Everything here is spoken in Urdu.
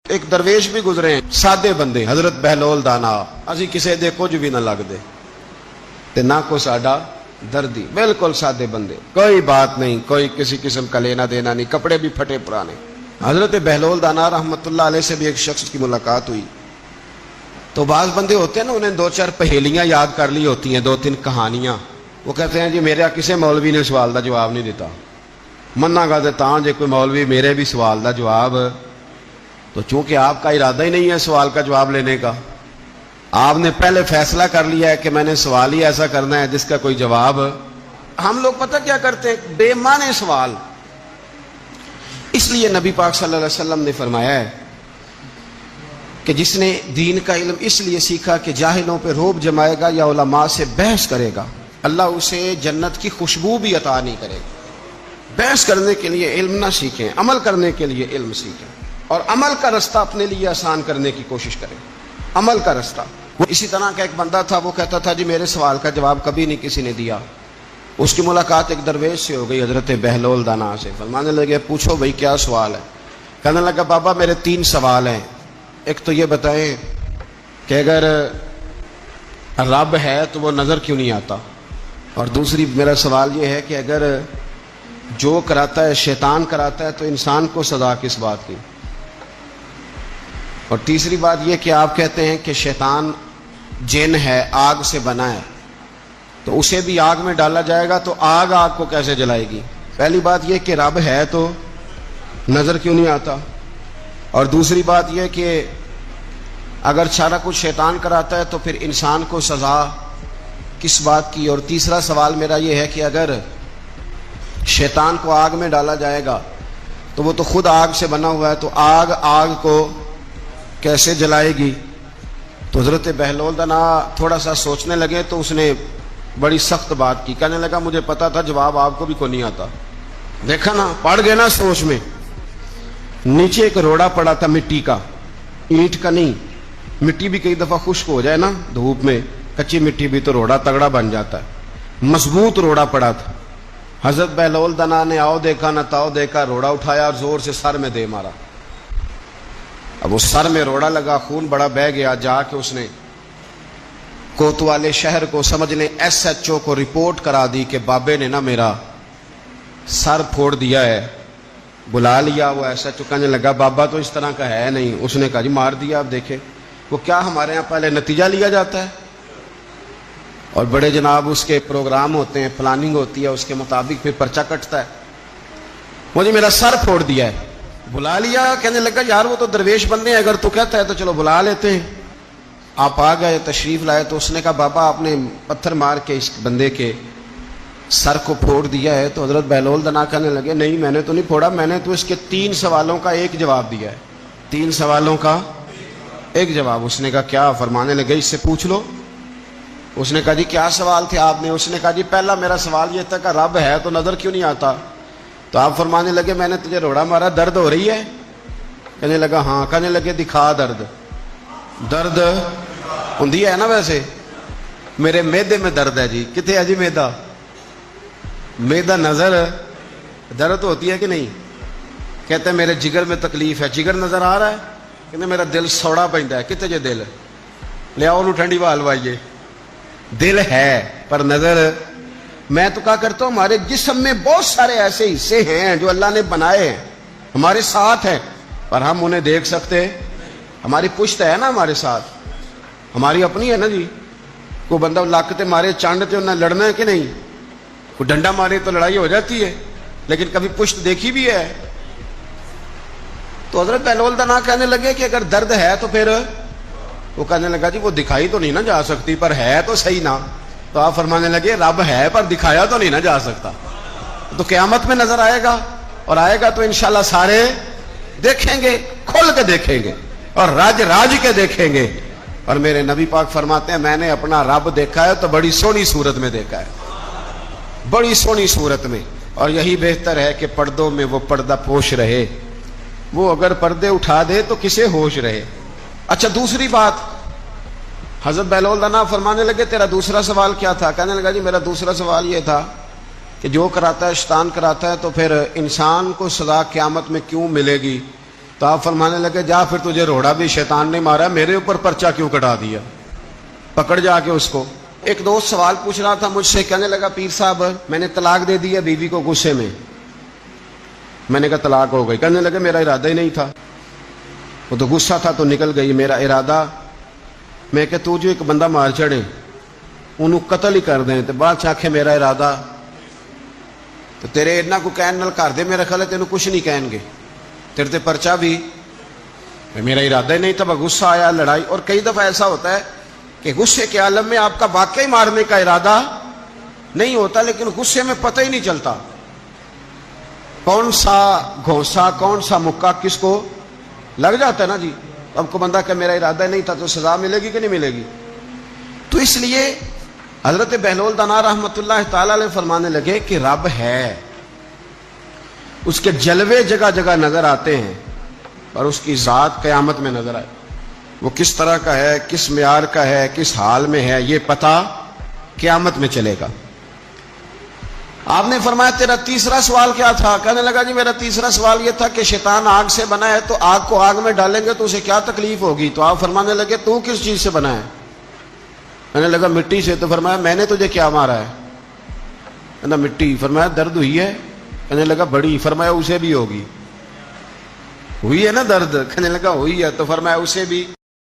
ایک درویش بھی گزرے ہیں، سادے بندے، حضرت بہلول دانا، اسی کسے دے کچھ بھی نہ لگ دے تے نہ کو ساڈا دردی، بالکل سادے بندے، کوئی بات نہیں، کوئی کسی قسم کا لینا دینا نہیں، کپڑے بھی پھٹے پرانے۔ حضرت بہلول دانا رحمت اللہ علیہ سے بھی ایک شخص کی ملاقات ہوئی تو بعض بندے ہوتے ہیں نا، انہیں دو چار پہیلیاں یاد کر لی ہوتی ہیں، دو تین کہانیاں، وہ کہتے ہیں جی میرا کسی مولوی نے سوال دا جواب نہیں دیتا، منا گا دیتا جے کوئی مولوی میرے بھی سوال دا جواب، تو چونکہ آپ کا ارادہ ہی نہیں ہے سوال کا جواب لینے کا، آپ نے پہلے فیصلہ کر لیا ہے کہ میں نے سوال ہی ایسا کرنا ہے جس کا کوئی جواب، ہم لوگ پتہ کیا کرتے ہیں، بے معنی سوال۔ اس لیے نبی پاک صلی اللہ علیہ وسلم نے فرمایا ہے کہ جس نے دین کا علم اس لیے سیکھا کہ جاہلوں پہ رعب جمائے گا یا علماء سے بحث کرے گا، اللہ اسے جنت کی خوشبو بھی عطا نہیں کرے گا۔ بحث کرنے کے لیے علم نہ سیکھیں، عمل کرنے کے لیے علم سیکھیں، اور عمل کا رستہ اپنے لیے آسان کرنے کی کوشش کریں، عمل کا رستہ۔ وہ اسی طرح کا ایک بندہ تھا، وہ کہتا تھا جی میرے سوال کا جواب کبھی نہیں کسی نے دیا۔ اس کی ملاقات ایک درویش سے ہو گئی، حضرت بہلول دانا سے، فرمانے لگے پوچھو بھائی کیا سوال ہے؟ کہنے لگا بابا میرے 3 سوال ہیں، ایک تو یہ بتائیں کہ اگر رب ہے تو وہ نظر کیوں نہیں آتا، اور دوسری میرا سوال یہ ہے کہ اگر جو کراتا ہے شیطان کراتا ہے تو انسان کو سزا کس بات کی، اور تیسری بات یہ کہ آپ کہتے ہیں کہ شیطان جن ہے، آگ سے بنا ہے، تو اسے بھی آگ میں ڈالا جائے گا تو آگ کو کیسے جلائے گی؟ پہلی بات یہ کہ رب ہے تو نظر کیوں نہیں آتا، اور دوسری بات یہ کہ اگر سارا کچھ شیطان کراتا ہے تو پھر انسان کو سزا کس بات کی، اور تیسرا سوال میرا یہ ہے کہ اگر شیطان کو آگ میں ڈالا جائے گا تو وہ تو خود آگ سے بنا ہوا ہے، تو آگ کو کیسے جلائے گی؟ تو حضرت بہلول دانا تھوڑا سا سوچنے لگے تو اس نے بڑی سخت بات کی، کہنے لگا مجھے پتا تھا جواب آپ کو بھی کوئی نہیں آتا۔ دیکھا نا، پڑ گئے نا سوچ میں۔ نیچے ایک روڑا پڑا تھا مٹی کا، اینٹ کا نہیں، مٹی بھی کئی دفعہ خشک ہو جائے نا دھوپ میں، کچی مٹی بھی تو روڑا تگڑا بن جاتا ہے، مضبوط روڑا پڑا تھا۔ حضرت بہلول دانا نے آؤ دیکھا نہ تاؤ دیکھا، روڑا اٹھایا اور زور سے سر میں دے مارا۔ اب اس سر میں روڑا لگا، خون بڑا بہہ گیا، جا کے اس نے کوتوالے شہر کو سمجھنے SHO کو رپورٹ کرا دی کہ بابے نے نا میرا سر پھوڑ دیا ہے۔ بلا لیا، وہ SHO کہنے لگا بابا تو اس طرح کا ہے نہیں، اس نے کہا جی مار دیا۔ اب دیکھے وہ کیا ہمارے ہاں پہلے نتیجہ لیا جاتا ہے، اور بڑے جناب اس کے پروگرام ہوتے ہیں، پلاننگ ہوتی ہے، اس کے مطابق پھر پرچہ کٹتا ہے۔ مجھے میرا سر پھوڑ دیا ہے، بلا لیا۔ کہنے لگا یار وہ تو درویش بندے ہیں، اگر تو کہتا ہے تو چلو بلا لیتے ہیں۔ آپ آ گئے، تشریف لائے، تو اس نے کہا بابا آپ نے پتھر مار کے اس بندے کے سر کو پھوڑ دیا ہے۔ تو حضرت بہلول دانا کہنے لگے نہیں میں نے تو نہیں پھوڑا، میں نے تو اس کے 3 سوالوں کا ایک جواب دیا ہے، 3 سوالوں کا ایک جواب۔ اس نے کہا کیا؟ فرمانے لگے اس سے پوچھ لو۔ اس نے کہا جی کیا سوال تھے آپ نے؟ اس نے کہا جی پہلا میرا سوال یہ تھا کہ رب ہے تو نظر کیوں نہیں آتا؟ تو آپ فرمانے لگے میں نے تجھے روڑا مارا، درد ہو رہی ہے؟ کہنے لگا ہاں۔ کہنے لگے دکھا درد۔ درد ہوندی ہے نا ویسے؟ میرے میدے میں درد ہے جی۔ کتنے ہے جی میدا؟ میدا نظر درد ہوتی ہے کہ نہیں؟ کہتے ہیں میرے جگر میں تکلیف ہے، جگر نظر آ رہا ہے؟ کہتے میرا دل سوڑا پیندا ہے، کتنے جے دل؟ لے آؤ ٹھنڈی ہوا لوائیے۔ دل ہے پر نظر۔ میں تو کہا کرتا ہوں ہمارے جسم میں بہت سارے ایسے حصے ہیں جو اللہ نے بنائے ہیں، ہمارے ساتھ ہیں، پر ہم انہیں دیکھ سکتے۔ ہماری پشت ہے نا ہمارے ساتھ، ہماری اپنی ہے نا جی۔ کوئی بندہ لاکتے مارے چانڈتے انہیں لڑنا ہے کہ نہیں؟ کوئی ڈنڈا مارے تو لڑائی ہو جاتی ہے، لیکن کبھی پشت دیکھی بھی ہے؟ تو حضرت بہلول دانا کہنے لگے کہ اگر درد ہے تو پھر، وہ کہنے لگا جی وہ دکھائی تو نہیں نہ جا سکتی، پر ہے تو صحیح نا۔ تو آپ فرمانے لگے رب ہے پر دکھایا تو نہیں نہ جا سکتا، تو قیامت میں نظر آئے گا، اور آئے گا تو انشاءاللہ سارے دیکھیں گے، کھول کے دیکھیں گے اور راج کے دیکھیں گے۔ اور میرے نبی پاک فرماتے ہیں میں نے اپنا رب دیکھا ہے تو بڑی سونی صورت میں دیکھا ہے، بڑی سونی صورت میں، اور یہی بہتر ہے کہ پردوں میں وہ پردہ پوش رہے، وہ اگر پردے اٹھا دے تو کسے ہوش رہے۔ اچھا دوسری بات، حضرت بہلول دانا فرمانے لگے تیرا دوسرا سوال کیا تھا؟ کہنے لگا جی میرا دوسرا سوال یہ تھا کہ جو کراتا ہے شیطان کراتا ہے تو پھر انسان کو سزا قیامت میں کیوں ملے گی؟ تو آپ فرمانے لگے جا پھر تجھے روڑا بھی شیطان نے مارا, میرے اوپر پرچہ کیوں کٹا دیا, پکڑ جا کے اس کو. ایک دوست سوال پوچھ رہا تھا مجھ سے, کہنے لگا پیر صاحب میں نے طلاق دے دی ہے بیوی کو غصے میں. میں نے کہا طلاق ہو گئی. کہنے لگے میرا ارادہ ہی نہیں تھا, وہ تو غصہ تھا تو نکل گئی. میرا ارادہ, میں کہ تو جو ایک بندہ مار چڑھے انہوں قتل ہی کر دیں, تو بعد چاکھے میرا ارادہ, تو تیرے اتنا کو کہن نال کر دے, میرا خیال ہے تینوں کچھ نہیں کہیں گے, تیرے تے پرچہ بھی. میرا ارادہ ہی نہیں تھا, غصہ آیا, لڑائی. اور کئی دفعہ ایسا ہوتا ہے کہ غصے کے عالم میں آپ کا واقعی مارنے کا ارادہ نہیں ہوتا, لیکن غصے میں پتہ ہی نہیں چلتا کون سا گھونسا کون سا مکہ کس کو لگ جاتا ہے نا جی. اب کو بندہ کہ میرا ارادہ نہیں تھا, تو سزا ملے گی کہ نہیں ملے گی. تو اس لیے حضرت بہلول دانا رحمت اللہ تعالی علیہ فرمانے لگے کہ رب ہے, اس کے جلوے جگہ جگہ نظر آتے ہیں, اور اس کی ذات قیامت میں نظر آئے. وہ کس طرح کا ہے, کس معیار کا ہے, کس حال میں ہے, یہ پتہ قیامت میں چلے گا. آپ نے فرمایا تیرا تیسرا سوال کیا تھا؟ کہنے لگا جی میرا تیسرا سوال یہ تھا کہ شیطان آگ سے بنا ہے, تو آگ کو آگ میں ڈالیں گے تو اسے کیا تکلیف ہوگی؟ تو آپ فرمانے لگے تو کس چیز سے بنا ہے؟ کہنے لگا مٹی سے. تو فرمایا میں نے تجھے کیا مارا ہے؟ کہنا مٹی. فرمایا درد ہوئی ہے؟ کہنے لگا بڑی. فرمایا اسے بھی ہوگی. ہوئی ہے نا درد؟ کہنے لگا ہوئی ہے. تو فرمایا اسے بھی.